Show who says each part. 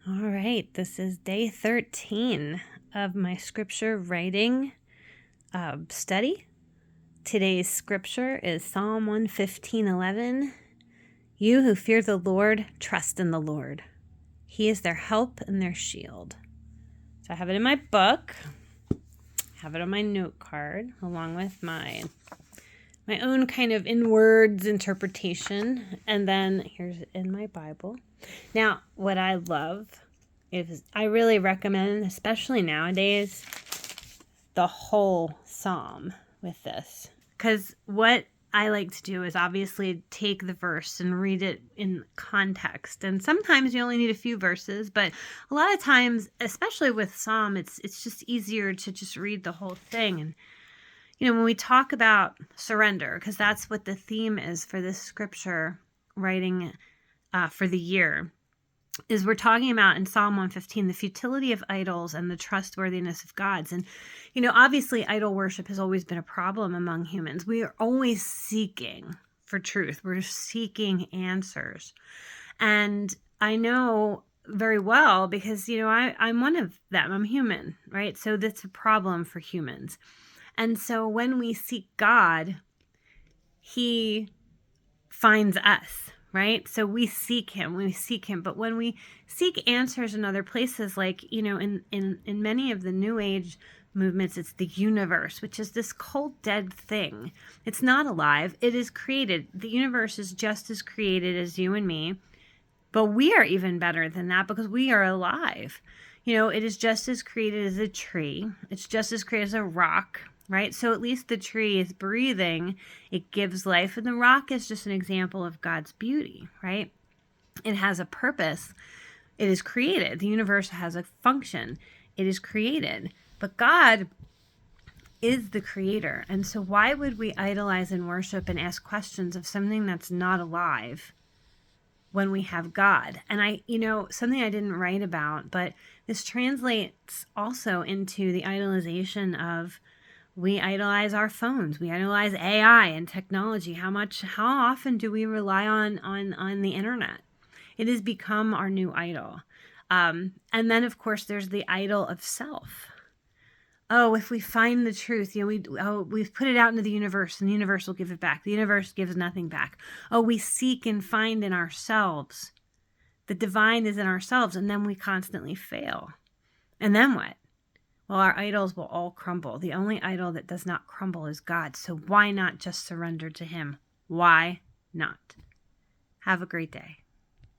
Speaker 1: All right, this is day 13 of my scripture writing study. Today's scripture is Psalm 115:11. You who fear the Lord, trust in the Lord. He is their help and their shield. So I have it in my book, have it on my note card, along with my own kind of in-words interpretation, and then here's in my Bible. Now, what I love is I really recommend, especially nowadays, the whole psalm with this. Because what I like to do is obviously take the verse and read it in context. And sometimes you only need a few verses, but a lot of times, especially with psalm, it's just easier to just read the whole thing. And when we talk about surrender, because that's what the theme is for this scripture writing for the year, is we're talking about in Psalm 115, the futility of idols and the trustworthiness of gods. And, obviously idol worship has always been a problem among humans. We are always seeking for truth. We're seeking answers. And I know very well because, I'm one of them. I'm human, right? So that's a problem for humans. And so when we seek God, he finds us, right? So we seek him. But when we seek answers in other places, like, in many of the New Age movements, it's the universe, which is this cold, dead thing. It's not alive. It is created. The universe is just as created as you and me, but we are even better than that because we are alive. It is just as created as a tree. It's just as created as a rock, right? So at least the tree is breathing. It gives life. And the rock is just an example of God's beauty, right? It has a purpose. It is created. The universe has a function. It is created. But God is the creator. And so why would we idolize and worship and ask questions of something that's not alive when we have God? And something I didn't write about, but this translates also into the idolization of, we idolize our phones. We idolize AI and technology. How often do we rely on the internet? It has become our new idol. And then of course there's the idol of self. Oh, if we find the truth, we've put it out into the universe and the universe will give it back. The universe gives nothing back. Oh, we seek and find in ourselves. The divine is in ourselves, and then we constantly fail. And then what? Well, our idols will all crumble. The only idol that does not crumble is God. So why not just surrender to him? Why not? Have a great day.